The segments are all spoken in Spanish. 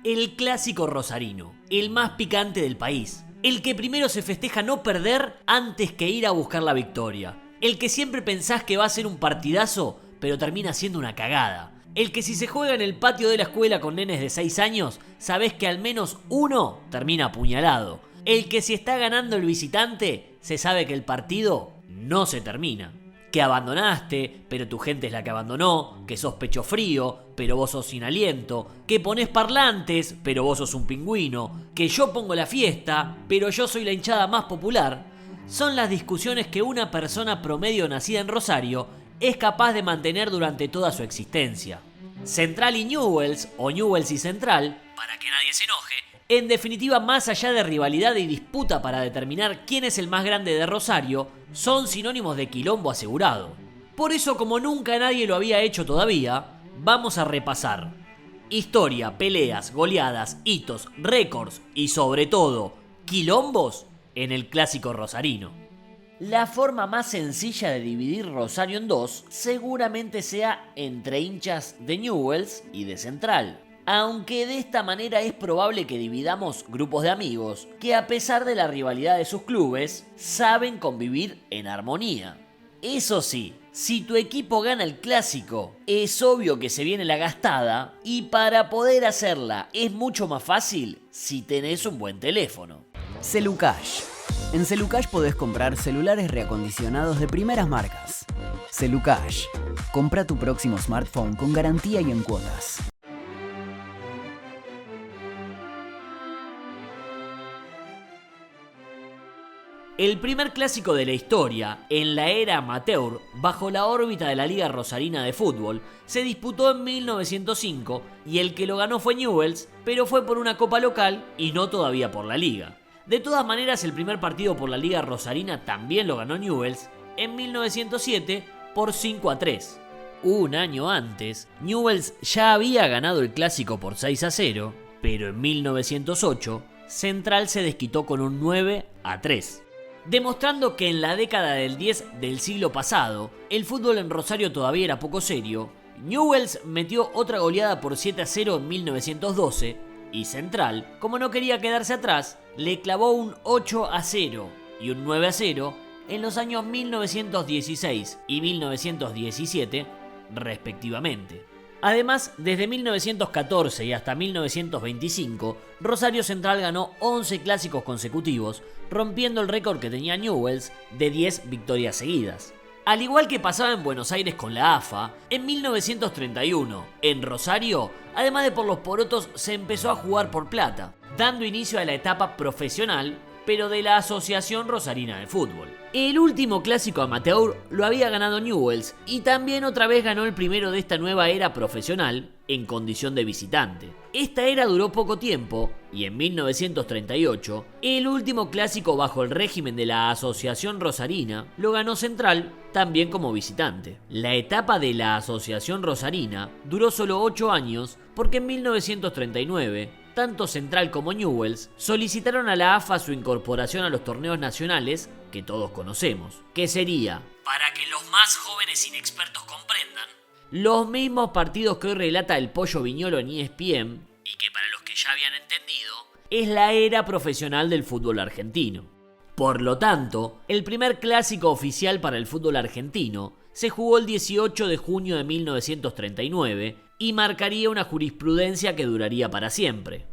El clásico rosarino, el más picante del país. El que primero se festeja no perder antes que ir a buscar la victoria. El que siempre pensás que va a ser un partidazo, pero termina siendo una cagada. El que si se juega en el patio de la escuela con nenes de 6 años, sabés que al menos uno termina apuñalado. El que si está ganando el visitante, se sabe que el partido no se termina. Que abandonaste, pero tu gente es la que abandonó, que sos pecho frío, pero vos sos sin aliento, que ponés parlantes, pero vos sos un pingüino, que yo pongo la fiesta, pero yo soy la hinchada más popular, son las discusiones que una persona promedio nacida en Rosario es capaz de mantener durante toda su existencia. Central y Newell's, o Newell's y Central, para que nadie se enoje, en definitiva, más allá de rivalidad y disputa para determinar quién es el más grande de Rosario, son sinónimos de quilombo asegurado. Por eso, como nunca nadie lo había hecho todavía, vamos a repasar historia, peleas, goleadas, hitos, récords y sobre todo, quilombos en el clásico rosarino. La forma más sencilla de dividir Rosario en dos seguramente sea entre hinchas de Newell's y de Central. Aunque de esta manera es probable que dividamos grupos de amigos que, a pesar de la rivalidad de sus clubes, saben convivir en armonía. Eso sí, si tu equipo gana el clásico, es obvio que se viene la gastada, y para poder hacerla es mucho más fácil si tenés un buen teléfono. Celucash. En Celucash podés comprar celulares reacondicionados de primeras marcas. Celucash. Compra tu próximo smartphone con garantía y en cuotas. El primer clásico de la historia, en la era amateur, bajo la órbita de la Liga Rosarina de Fútbol, se disputó en 1905 y el que lo ganó fue Newell's, pero fue por una copa local y no todavía por la Liga. De todas maneras, el primer partido por la Liga Rosarina también lo ganó Newell's en 1907 por 5-3. Un año antes, Newell's ya había ganado el clásico por 6-0, pero en 1908, Central se desquitó con un 9-3. Demostrando que en la década del 10 del siglo pasado, el fútbol en Rosario todavía era poco serio, Newell's metió otra goleada por 7-0 en 1912 y Central, como no quería quedarse atrás, le clavó un 8-0 y un 9-0 en los años 1916 y 1917, respectivamente. Además, desde 1914 y hasta 1925, Rosario Central ganó 11 clásicos consecutivos, rompiendo el récord que tenía Newell's de 10 victorias seguidas. Al igual que pasaba en Buenos Aires con la AFA, en 1931, en Rosario, además de por los porotos, se empezó a jugar por plata, dando inicio a la etapa profesional, pero de la Asociación Rosarina de Fútbol. El último clásico amateur lo había ganado Newell's y también otra vez ganó el primero de esta nueva era profesional en condición de visitante. Esta era duró poco tiempo y en 1938, el último clásico bajo el régimen de la Asociación Rosarina lo ganó Central también como visitante. La etapa de la Asociación Rosarina duró solo 8 años porque en 1939 tanto Central como Newell's solicitaron a la AFA su incorporación a los torneos nacionales que todos conocemos, que sería, para que los más jóvenes inexpertos comprendan, los mismos partidos que hoy relata el Pollo Viñolo en ESPN, y que para los que ya habían entendido, es la era profesional del fútbol argentino. Por lo tanto, el primer clásico oficial para el fútbol argentino se jugó el 18 de junio de 1939 y marcaría una jurisprudencia que duraría para siempre.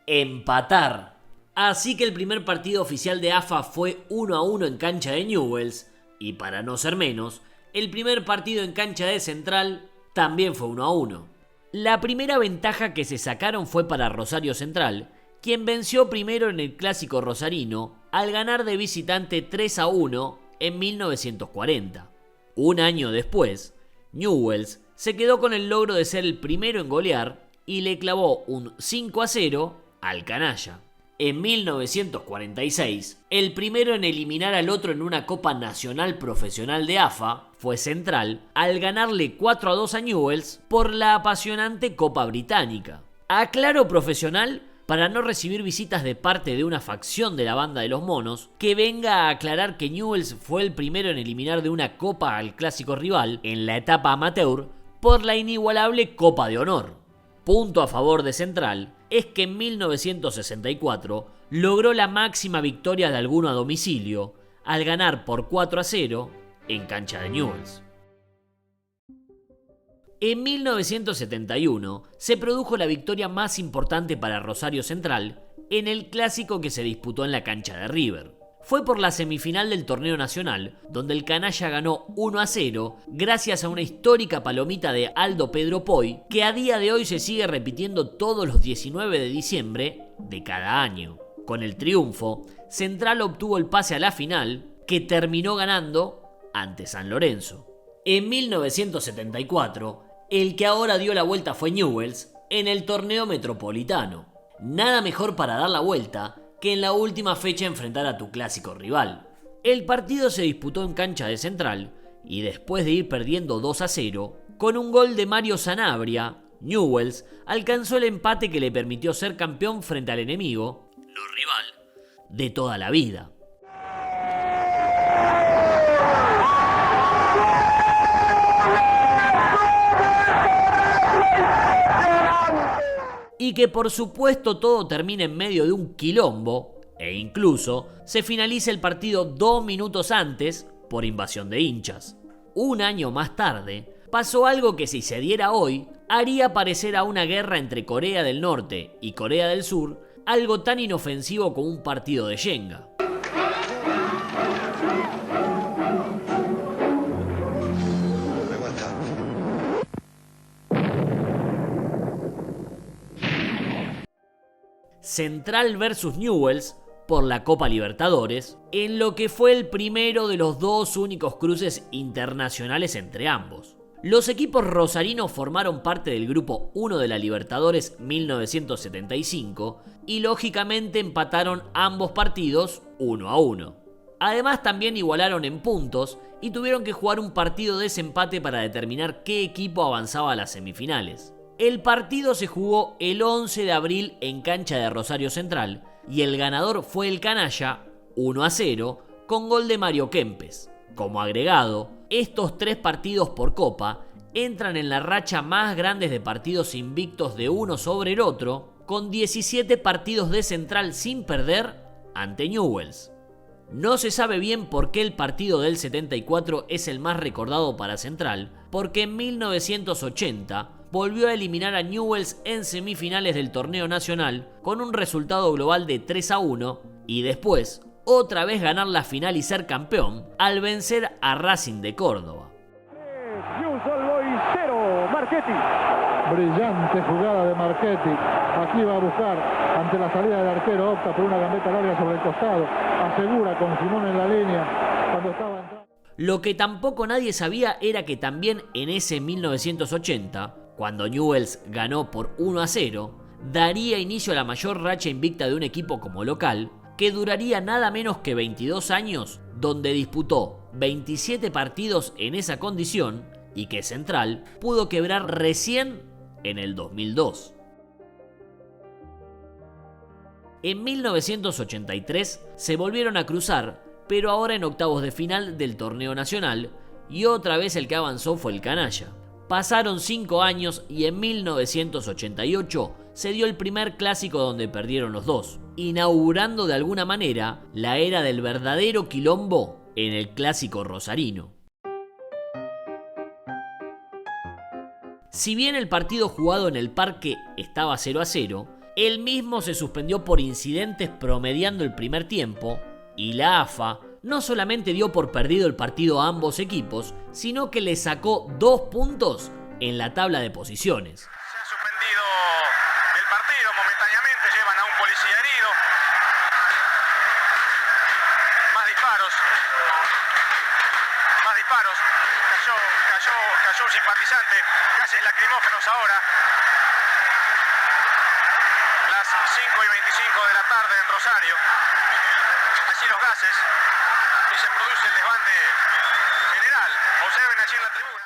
Empatar. Así que el primer partido oficial de AFA fue 1-1 en cancha de Newell's y, para no ser menos, el primer partido en cancha de Central también fue 1-1. La primera ventaja que se sacaron fue para Rosario Central, quien venció primero en el clásico rosarino al ganar de visitante 3-1 en 1940. Un año después, Newell's se quedó con el logro de ser el primero en golear y le clavó un 5-0 al canalla. En 1946, el primero en eliminar al otro en una Copa Nacional Profesional de AFA fue Central, al ganarle 4-2 a Newell's por la apasionante Copa Británica. Aclaro profesional para no recibir visitas de parte de una facción de la banda de los monos que venga a aclarar que Newell's fue el primero en eliminar de una copa al clásico rival en la etapa amateur por la inigualable Copa de Honor. Punto a favor de Central, es que en 1964 logró la máxima victoria de alguno a domicilio al ganar por 4-0 en cancha de Newell's. En 1971 se produjo la victoria más importante para Rosario Central en el clásico que se disputó en la cancha de River. Fue por la semifinal del torneo nacional, donde el canalla ganó 1-0 gracias a una histórica palomita de Aldo Pedro Poy, que a día de hoy se sigue repitiendo todos los 19 de diciembre de cada año. Con el triunfo, Central obtuvo el pase a la final, que terminó ganando ante San Lorenzo. En 1974, el que ahora dio la vuelta fue Newell's en el torneo metropolitano. Nada mejor para dar la vuelta que en la última fecha enfrentar a tu clásico rival. El partido se disputó en cancha de Central y después de ir perdiendo 2-0, con un gol de Mario Sanabria, Newell's alcanzó el empate que le permitió ser campeón frente al enemigo, no rival, de toda la vida. Y que por supuesto todo termina en medio de un quilombo e incluso se finaliza el partido 2 minutos antes por invasión de hinchas. Un año más tarde pasó algo que si se diera hoy haría parecer a una guerra entre Corea del Norte y Corea del Sur algo tan inofensivo como un partido de Shenga. Central versus Newell's por la Copa Libertadores, en lo que fue el primero de los dos únicos cruces internacionales entre ambos. Los equipos rosarinos formaron parte del grupo 1 de la Libertadores 1975 y lógicamente empataron ambos partidos 1-1. Además también igualaron en puntos y tuvieron que jugar un partido de desempate para determinar qué equipo avanzaba a las semifinales. El partido se jugó el 11 de abril en cancha de Rosario Central y el ganador fue el canalla 1-0 con gol de Mario Kempes. Como agregado, estos 3 partidos por copa entran en la racha más grande de partidos invictos de uno sobre el otro, con 17 partidos de Central sin perder ante Newell's. No se sabe bien por qué el partido del 74 es el más recordado para Central, porque en 1980 volvió a eliminar a Newell's en semifinales del torneo nacional con un resultado global de 3-1 y después otra vez ganar la final y ser campeón al vencer a Racing de Córdoba. Marchetti. Brillante jugada de Marchetti. Aquí va a buscar ante la salida del arquero, opta por una gambeta larga sobre el costado, asegura con Simón en la línea cuando estaba entrando. Lo que tampoco nadie sabía era que también en ese 1980, cuando Newell's ganó por 1-0, daría inicio a la mayor racha invicta de un equipo como local, que duraría nada menos que 22 años, donde disputó 27 partidos en esa condición y que Central pudo quebrar recién en el 2002. En 1983 se volvieron a cruzar, pero ahora en octavos de final del torneo nacional, y otra vez el que avanzó fue el canalla. Pasaron 5 años y en 1988 se dio el primer clásico donde perdieron los dos, inaugurando de alguna manera la era del verdadero quilombo en el clásico rosarino. Si bien el partido jugado en el parque estaba 0-0, el mismo se suspendió por incidentes promediando el primer tiempo, y la AFA no solamente dio por perdido el partido a ambos equipos, sino que le sacó 2 puntos en la tabla de posiciones. Se ha suspendido el partido momentáneamente, llevan a un policía herido. Más disparos. Cayó un simpatizante. Gases lacrimógenos ahora. Las 5:25 de la tarde en Rosario. Allí los gases y se produce el desbande general. Observen allí en la tribuna.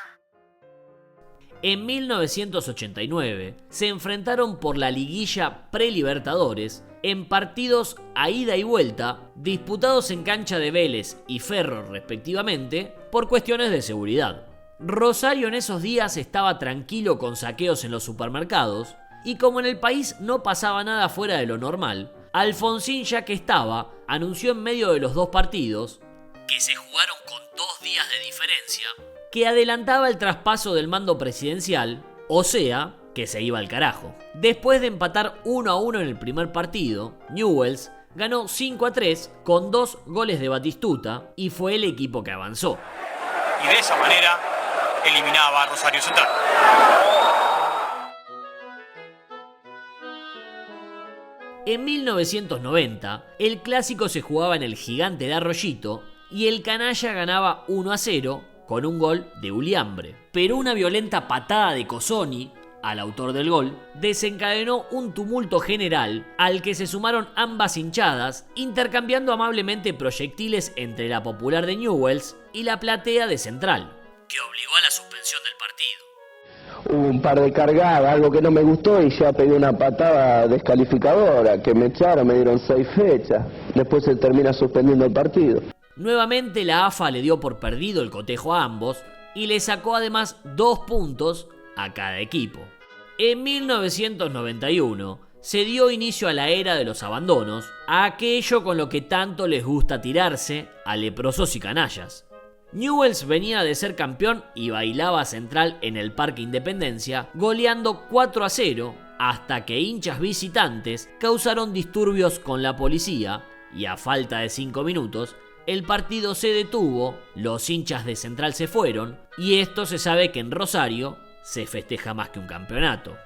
En 1989 se enfrentaron por la liguilla pre-Libertadores en partidos a ida y vuelta disputados en cancha de Vélez y Ferro respectivamente por cuestiones de seguridad. Rosario en esos días estaba tranquilo con saqueos en los supermercados y como en el país no pasaba nada fuera de lo normal, Alfonsín, ya que estaba, anunció en medio de los dos partidos, que se jugaron con 2 días de diferencia, que adelantaba el traspaso del mando presidencial, o sea, que se iba al carajo. Después de empatar 1-1 en el primer partido, Newell's ganó 5-3 con 2 goles de Batistuta y fue el equipo que avanzó. Y de esa manera eliminaba a Rosario Central. En 1990, el clásico se jugaba en el Gigante de Arroyito y el canalla ganaba 1-0 con un gol de Uliambre. Pero una violenta patada de Cozzoni, al autor del gol, desencadenó un tumulto general al que se sumaron ambas hinchadas, intercambiando amablemente proyectiles entre la popular de Newell's y la platea de Central, que obligó a la suspensión del partido. Hubo un par de cargadas, algo que no me gustó y ya pedí una patada descalificadora, que me echaron, me dieron 6 fechas, después se termina suspendiendo el partido. Nuevamente la AFA le dio por perdido el cotejo a ambos y le sacó además 2 puntos a cada equipo. En 1991 se dio inicio a la era de los abandonos, a aquello con lo que tanto les gusta tirarse a leprosos y canallas. Newell's venía de ser campeón y bailaba a Central en el Parque Independencia, goleando 4-0 hasta que hinchas visitantes causaron disturbios con la policía y a falta de 5 minutos el partido se detuvo, los hinchas de Central se fueron y esto se sabe que en Rosario se festeja más que un campeonato.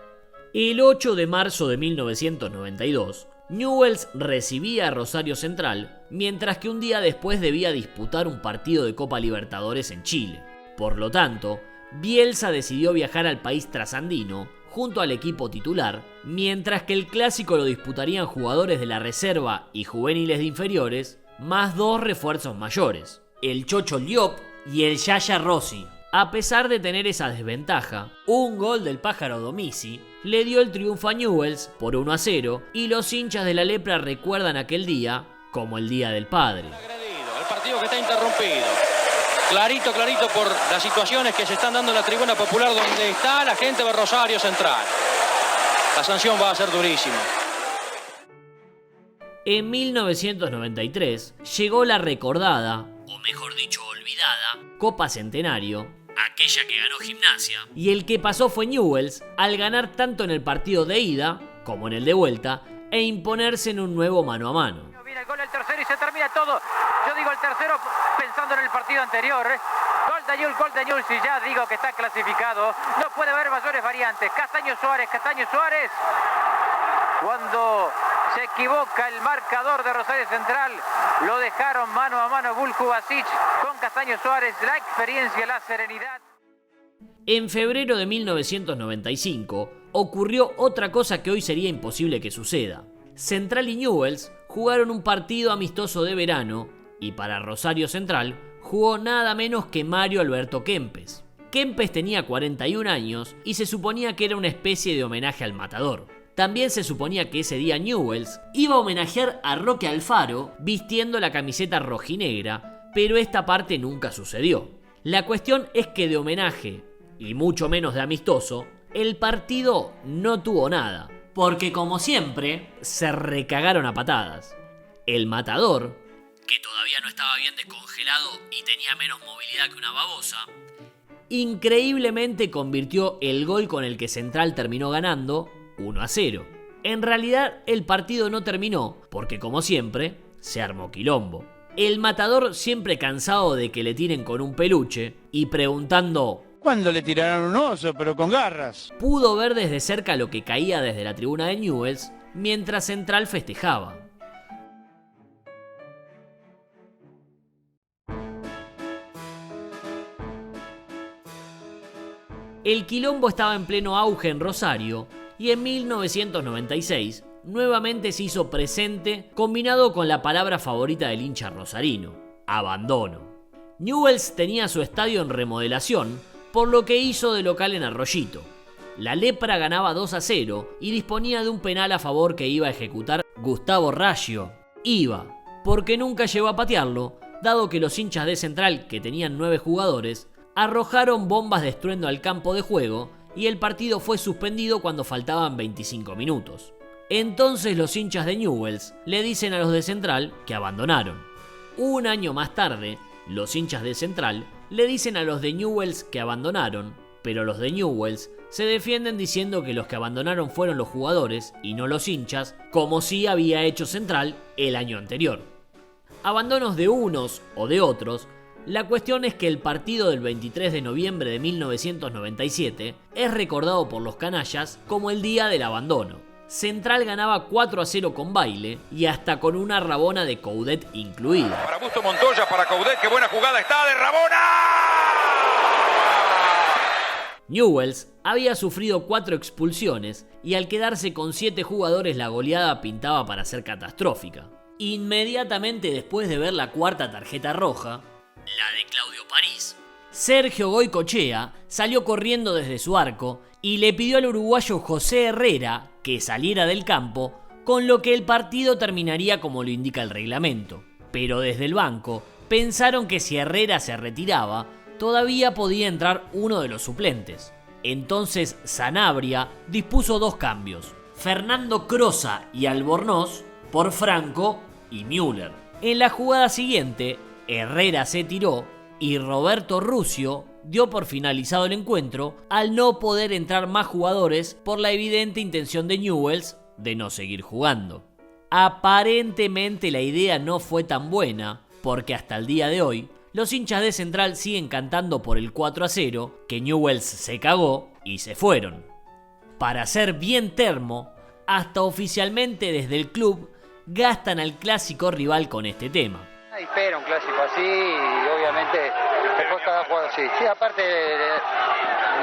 El 8 de marzo de 1992, Newell's recibía a Rosario Central, mientras que un día después debía disputar un partido de Copa Libertadores en Chile. Por lo tanto, Bielsa decidió viajar al país trasandino junto al equipo titular, mientras que el clásico lo disputarían jugadores de la reserva y juveniles de inferiores, más 2 refuerzos mayores, el Chocho Liop y el Yaya Rossi. A pesar de tener esa desventaja, un gol del pájaro Domisi le dio el triunfo a Newell's por 1-0 y los hinchas de la lepra recuerdan aquel día como el Día del Padre. El partido que está interrumpido. Clarito por las situaciones que se están dando en la tribuna popular donde está la gente de Rosario Central. La sanción va a ser durísima. En 1993 llegó la recordada, o mejor dicho olvidada, Copa Centenario, aquella que ganó Gimnasia, y el que pasó fue Newell's al ganar tanto en el partido de ida como en el de vuelta e imponerse en un nuevo mano a mano. Viene el gol, el tercero y se termina todo. Yo digo el tercero pensando en el partido anterior. Gol de Newell's y ya digo que está clasificado. No puede haber mayores variantes. Castaño Suárez. Cuando se equivoca el marcador de Rosario Central, lo dejaron mano a mano Bulku Basic con Castaño Suárez. La experiencia, la serenidad. En febrero de 1995 ocurrió otra cosa que hoy sería imposible que suceda. Central y Newell's jugaron un partido amistoso de verano y para Rosario Central jugó nada menos que Mario Alberto Kempes. Kempes tenía 41 años y se suponía que era una especie de homenaje al matador. También se suponía que ese día Newell's iba a homenajear a Roque Alfaro vistiendo la camiseta rojinegra, pero esta parte nunca sucedió. La cuestión es que de homenaje, y mucho menos de amistoso, el partido no tuvo nada, porque como siempre, se recagaron a patadas. El matador, que todavía no estaba bien descongelado y tenía menos movilidad que una babosa, increíblemente convirtió el gol con el que Central terminó ganando 1-0. En realidad el partido no terminó porque como siempre se armó quilombo. El matador, siempre cansado de que le tiren con un peluche y preguntando ¿cuándo le tiraron un oso pero con garras? pudo ver desde cerca lo que caía desde la tribuna de Newell's mientras Central festejaba. El quilombo estaba en pleno auge en Rosario y en 1996 nuevamente se hizo presente combinado con la palabra favorita del hincha rosarino, abandono. Newell's tenía su estadio en remodelación, por lo que hizo de local en Arroyito. La lepra ganaba 2-0 y disponía de un penal a favor que iba a ejecutar Gustavo Raggio. Iba, porque nunca llegó a patearlo, dado que los hinchas de Central, que tenían 9 jugadores, arrojaron bombas de estruendo al campo de juego y el partido fue suspendido cuando faltaban 25 minutos. Entonces los hinchas de Newell's le dicen a los de Central que abandonaron. Un año más tarde, los hinchas de Central le dicen a los de Newell's que abandonaron, pero los de Newell's se defienden diciendo que los que abandonaron fueron los jugadores y no los hinchas, como sí había hecho Central el año anterior. Abandonos de unos o de otros, la cuestión es que el partido del 23 de noviembre de 1997 es recordado por los canallas como el día del abandono. Central ganaba 4-0 con baile y hasta con una rabona de Coudet incluida. Para Busto Montoya, para Coudet, qué buena jugada está de Rabona. Newell's había sufrido 4 expulsiones y al quedarse con 7 jugadores la goleada pintaba para ser catastrófica. Inmediatamente después de ver la cuarta tarjeta roja, la de Claudio París, Sergio Goycochea salió corriendo desde su arco y le pidió al uruguayo José Herrera que saliera del campo, con lo que el partido terminaría como lo indica el reglamento. Pero desde el banco pensaron que si Herrera se retiraba, todavía podía entrar uno de los suplentes. Entonces Sanabria dispuso 2 cambios, Fernando Crosa y Albornoz por Franco y Müller. En la jugada siguiente, Herrera se tiró y Roberto Rusio dio por finalizado el encuentro al no poder entrar más jugadores por la evidente intención de Newell's de no seguir jugando. Aparentemente la idea no fue tan buena, porque hasta el día de hoy los hinchas de Central siguen cantando por el 4-0, que Newell's se cagó y se fueron. Para ser bien termo, hasta oficialmente desde el club gastan al clásico rival con este tema. Nadie espera un clásico así y obviamente después cada jugador así. Sí, aparte de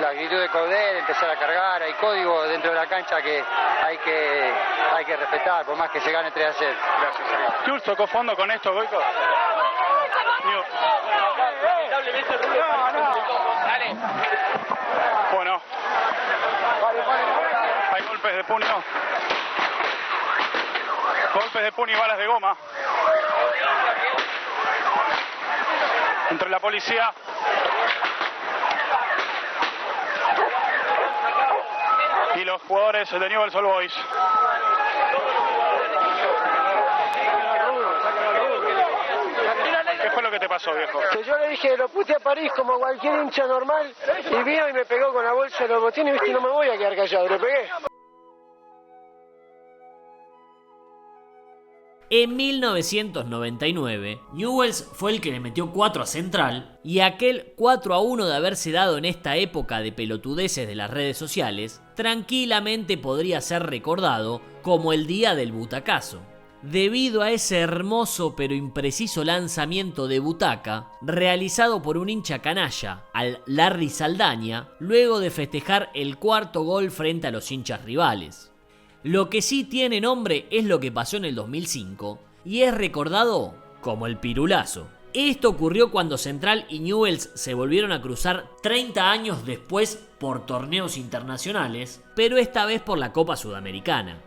la actitud de Coudet, empezar a cargar, hay código dentro de la cancha que hay que respetar, por más que se gane 3-0. Gracias, Sergio. ¿Jules tocó fondo con esto, Goico? Bueno. Hay golpes de puño. Golpes de puño y balas de goma. Entre la policía y los jugadores de Newell's Old Boys. ¿Qué fue lo que te pasó, viejo? Que yo le dije, lo puse a París como cualquier hincha normal y vino y me pegó con la bolsa de los botines, viste, no me voy a quedar callado, le pegué. En 1999, Newell's fue el que le metió 4 a Central, y aquel 4-1 de haberse dado en esta época de pelotudeces de las redes sociales, tranquilamente podría ser recordado como el día del butacazo, debido a ese hermoso pero impreciso lanzamiento de butaca realizado por un hincha canalla al Larry Saldaña luego de festejar el 4º gol frente a los hinchas rivales. Lo que sí tiene nombre es lo que pasó en el 2005 y es recordado como el pirulazo. Esto ocurrió cuando Central y Newell's se volvieron a cruzar 30 años después por torneos internacionales, pero esta vez por la Copa Sudamericana.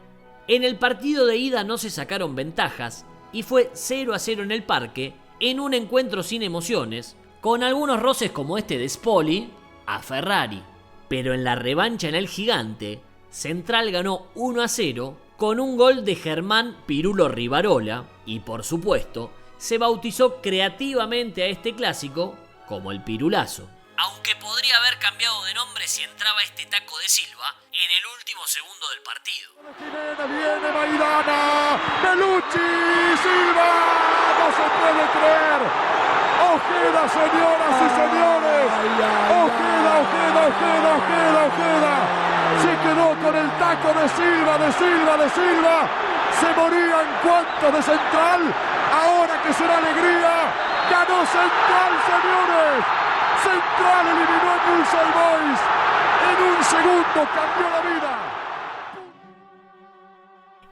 En el partido de ida no se sacaron ventajas y fue 0-0 en el parque, en un encuentro sin emociones, con algunos roces como este de Spoli a Ferrari. Pero en la revancha en el Gigante, Central ganó 1-0 con un gol de Germán Pirulo Rivarola y, por supuesto, se bautizó creativamente a este clásico como el Pirulazo. Aunque podría haber cambiado de nombre si entraba este taco de Silva en el último segundo del partido. Viene Maidana, Belucci, Silva, no se puede creer. Ojeda, señoras y señores. Ojeda. Se quedó con el taco de Silva. Se morían cuantos de Central. Ahora que será alegría. Ganó Central, señores. Central eliminó a Newell's Old Boys. En un segundo cambió la vida.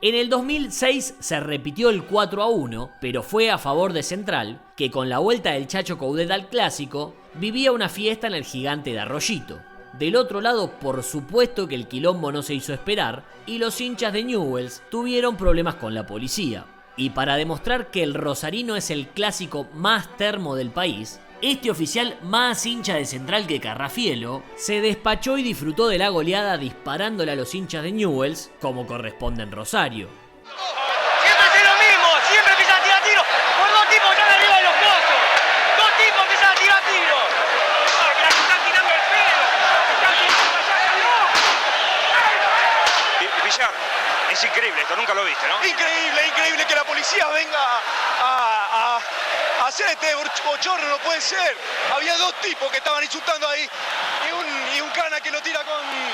En el 2006 se repitió el 4-1, pero fue a favor de Central, que con la vuelta del Chacho Coudet al clásico, vivía una fiesta en el Gigante de Arroyito. Del otro lado, por supuesto que el quilombo no se hizo esperar, y los hinchas de Newell's tuvieron problemas con la policía. Y para demostrar que el rosarino es el clásico más termo del país, Este oficial, más hincha de Central que Carrafielo, se despachó y disfrutó de la goleada disparándole a los hinchas de Newell's, como corresponde en Rosario. Siempre es lo mismo, siempre empiezan a tirar tiros por dos tipos que están arriba de los pozos. Dos tipos que empiezan a tirar tiros. Mira que están tirando el feo. Están tirando allá. Villar, es increíble esto, nunca lo viste, ¿no? Increíble que la policía venga a hacer este bochorno, no puede ser. Había dos tipos que estaban insultando ahí y un cana que lo tira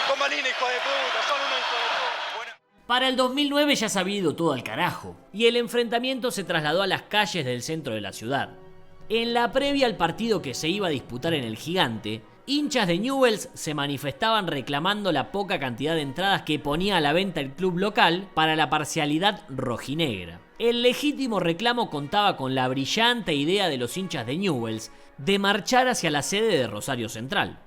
con balines, hijo de puta, son unos hijos de puta. Bueno. Para el 2009 ya se había ido todo al carajo, y el enfrentamiento se trasladó a las calles del centro de la ciudad. En la previa al partido que se iba a disputar en el Gigante, hinchas de Newell's se manifestaban reclamando la poca cantidad de entradas que ponía a la venta el club local para la parcialidad rojinegra. El legítimo reclamo contaba con la brillante idea de los hinchas de Newell's de marchar hacia la sede de Rosario Central.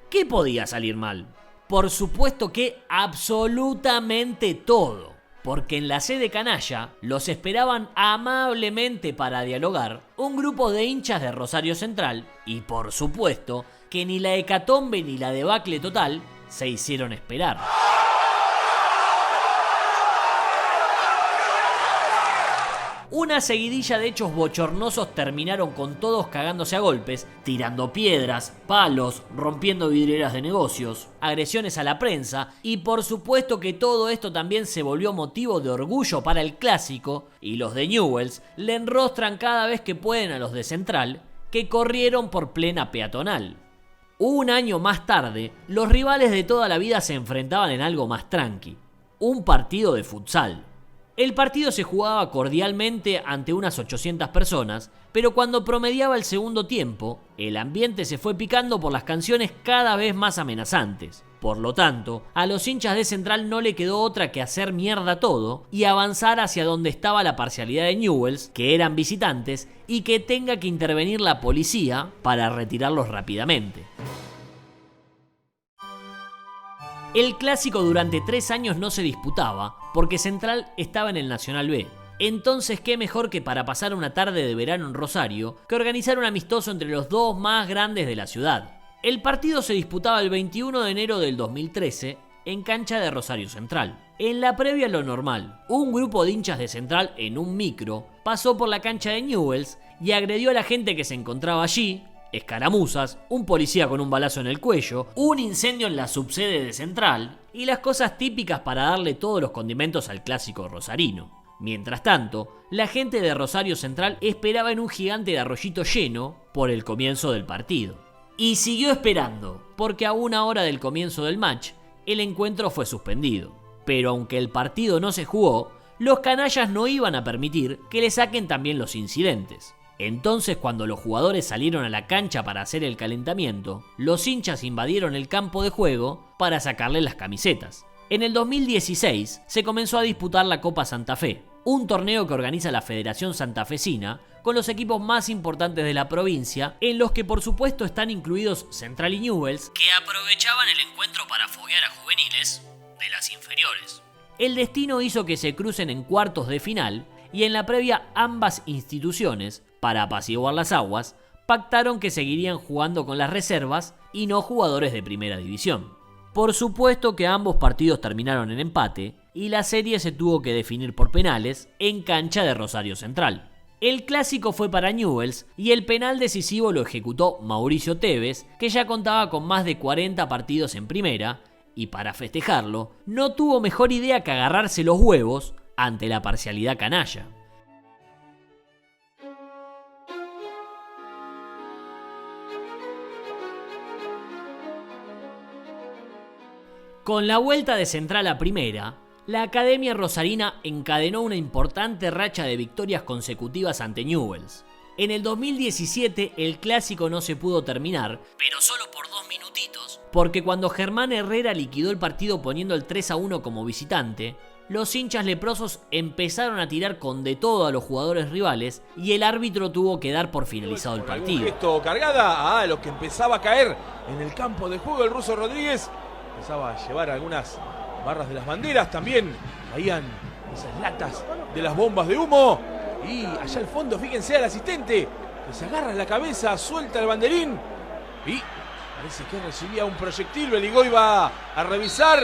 ¿Qué podía salir mal? Por supuesto que absolutamente todo, porque en la sede canalla los esperaban amablemente para dialogar un grupo de hinchas de Rosario Central y por supuesto que ni la hecatombe ni la debacle total se hicieron esperar. Una seguidilla de hechos bochornosos terminaron con todos cagándose a golpes, tirando piedras, palos, rompiendo vidrieras de negocios, agresiones a la prensa y por supuesto que todo esto también se volvió motivo de orgullo para el clásico y los de Newell's le enrostran cada vez que pueden a los de Central que corrieron por plena peatonal. Un año más tarde, los rivales de toda la vida se enfrentaban en algo más tranqui, un partido de futsal. El partido se jugaba cordialmente ante unas 800 personas, pero cuando promediaba el segundo tiempo, el ambiente se fue picando por las canciones cada vez más amenazantes. Por lo tanto, a los hinchas de Central no le quedó otra que hacer mierda todo y avanzar hacia donde estaba la parcialidad de Newell's, que eran visitantes, y que tenga que intervenir la policía para retirarlos rápidamente. El clásico durante 3 años no se disputaba porque Central estaba en el Nacional B. Entonces, qué mejor que para pasar una tarde de verano en Rosario que organizar un amistoso entre los dos más grandes de la ciudad. El partido se disputaba el 21 de enero del 2013 en cancha de Rosario Central. En la previa lo normal, un grupo de hinchas de Central en un micro pasó por la cancha de Newell's y agredió a la gente que se encontraba allí. Escaramuzas, un policía con un balazo en el cuello, un incendio en la subsede de Central y las cosas típicas para darle todos los condimentos al clásico rosarino. Mientras tanto, la gente de Rosario Central esperaba en un Gigante de Arroyito lleno por el comienzo del partido. Y siguió esperando, porque a 1 hora del comienzo del match, el encuentro fue suspendido. Pero aunque el partido no se jugó, los canallas no iban a permitir que le saquen también los incidentes. Entonces, cuando los jugadores salieron a la cancha para hacer el calentamiento, los hinchas invadieron el campo de juego para sacarle las camisetas. En el 2016 se comenzó a disputar la Copa Santa Fe, un torneo que organiza la Federación Santafesina con los equipos más importantes de la provincia, en los que por supuesto están incluidos Central y Newell's, que aprovechaban el encuentro para foguear a juveniles de las inferiores. El destino hizo que se crucen en cuartos de final y en la previa ambas instituciones, para apaciguar las aguas, pactaron que seguirían jugando con las reservas y no jugadores de primera división. Por supuesto que ambos partidos terminaron en empate y la serie se tuvo que definir por penales en cancha de Rosario Central. El clásico fue para Newell's y el penal decisivo lo ejecutó Mauricio Tevez, que ya contaba con más de 40 partidos en primera y para festejarlo no tuvo mejor idea que agarrarse los huevos ante la parcialidad canalla. Con la vuelta de Central a primera, la Academia Rosarina encadenó una importante racha de victorias consecutivas ante Newell's. En el 2017 el clásico no se pudo terminar, pero solo por 2 minutitos, porque cuando Germán Herrera liquidó el partido poniendo el 3-1 como visitante, los hinchas leprosos empezaron a tirar con de todo a los jugadores rivales y el árbitro tuvo que dar por finalizado el partido. Esto cargada a los que empezaba a caer en el campo de juego el ruso Rodríguez. Empezaba a llevar algunas barras de las banderas, también caían esas latas de las bombas de humo. Y allá al fondo, fíjense al asistente, que se agarra en la cabeza, suelta el banderín y parece que recibía un proyectil. Beligoy va a revisar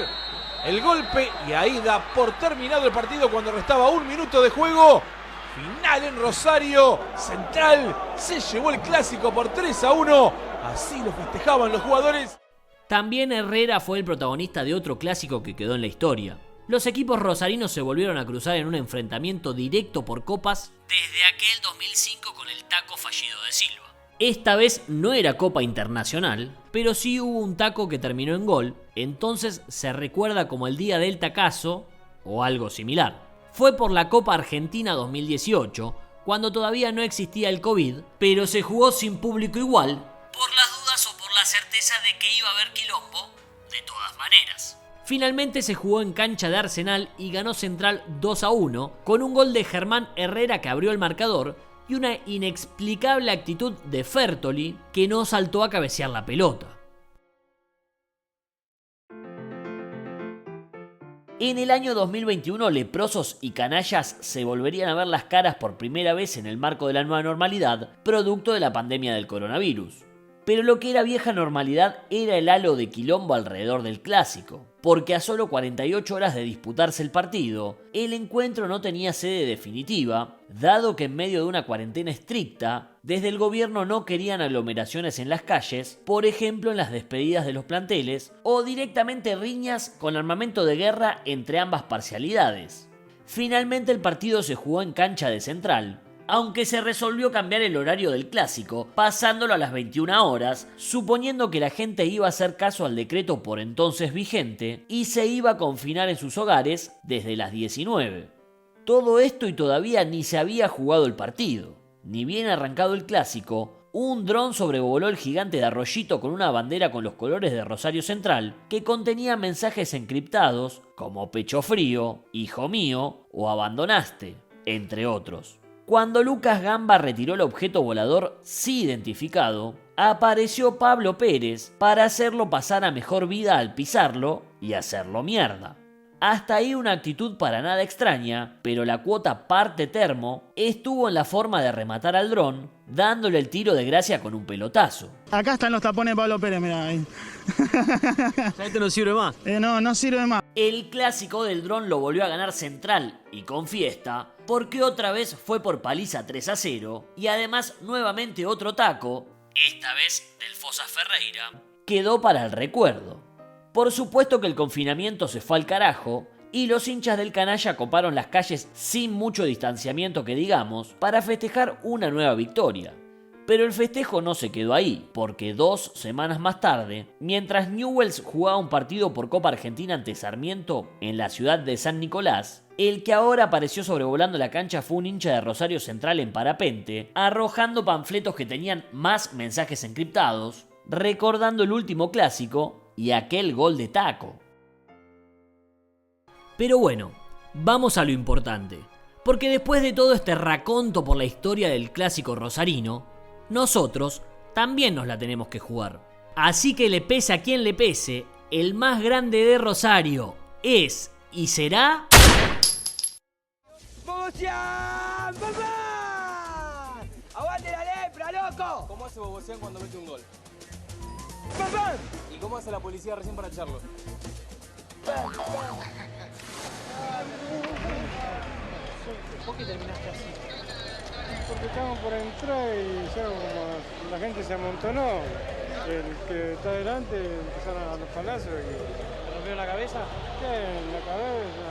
el golpe y ahí da por terminado el partido cuando restaba 1 minuto de juego. Final en Rosario. Central se llevó el clásico por 3-1. Así lo festejaban los jugadores. También Herrera fue el protagonista de otro clásico que quedó en la historia. Los equipos rosarinos se volvieron a cruzar en un enfrentamiento directo por copas desde aquel 2005 con el taco fallido de Silva. Esta vez no era Copa Internacional, pero sí hubo un taco que terminó en gol, entonces se recuerda como el día del tacazo o algo similar. Fue por la Copa Argentina 2018, cuando todavía no existía el COVID, pero se jugó sin público igual, por las dudas o por la certeza de que iba a haber quilombo, de todas maneras. Finalmente se jugó en cancha de Arsenal y ganó Central 2-1, con un gol de Germán Herrera que abrió el marcador y una inexplicable actitud de Fertoli que no saltó a cabecear la pelota. En el año 2021, leprosos y canallas se volverían a ver las caras por primera vez en el marco de la nueva normalidad, producto de la pandemia del coronavirus. Pero lo que era vieja normalidad era el halo de quilombo alrededor del clásico, porque a solo 48 horas de disputarse el partido, el encuentro no tenía sede definitiva, dado que en medio de una cuarentena estricta, desde el gobierno no querían aglomeraciones en las calles, por ejemplo en las despedidas de los planteles, o directamente riñas con armamento de guerra entre ambas parcialidades. Finalmente el partido se jugó en cancha de Central, aunque se resolvió cambiar el horario del clásico, pasándolo a las 21 horas, suponiendo que la gente iba a hacer caso al decreto por entonces vigente y se iba a confinar en sus hogares desde las 19. Todo esto y todavía ni se había jugado el partido. Ni bien arrancado el clásico, un dron sobrevoló el gigante de Arroyito con una bandera con los colores de Rosario Central que contenía mensajes encriptados como pecho frío, hijo mío o abandonaste, entre otros. Cuando Lucas Gamba retiró el objeto volador sí identificado, apareció Pablo Pérez para hacerlo pasar a mejor vida al pisarlo y hacerlo mierda. Hasta ahí una actitud para nada extraña, pero la cuota parte termo estuvo en la forma de rematar al dron, dándole el tiro de gracia con un pelotazo. Acá están los tapones de Pablo Pérez, mirá ahí. ¿Este no sirve más? No sirve más. El clásico del dron lo volvió a ganar Central, y con fiesta, porque otra vez fue por paliza 3-0, y además nuevamente otro taco, esta vez del Fosa Ferreira, quedó para el recuerdo. Por supuesto que el confinamiento se fue al carajo, y los hinchas del canalla coparon las calles sin mucho distanciamiento que digamos, para festejar una nueva victoria. Pero el festejo no se quedó ahí, porque 2 semanas más tarde, mientras Newell's jugaba un partido por Copa Argentina ante Sarmiento en la ciudad de San Nicolás, el que ahora apareció sobrevolando la cancha fue un hincha de Rosario Central en parapente, arrojando panfletos que tenían más mensajes encriptados, recordando el último clásico y aquel gol de taco. Pero bueno, vamos a lo importante, porque después de todo este raconto por la historia del clásico rosarino, nosotros también nos la tenemos que jugar. Así que le pese a quien le pese, el más grande de Rosario es y será... ¡Bobocián! ¡Papá! ¡Aguante la lepra, loco! ¿Cómo hace Bobocián cuando mete un gol? ¡Papá! ¿Y cómo hace la policía recién para echarlo? ¿Por qué terminaste así? Porque estamos por entrar y ya como la gente se amontonó, el que está adelante empezaron a los palazos y... ¿Te rompió la cabeza? ¿Qué? En la cabeza,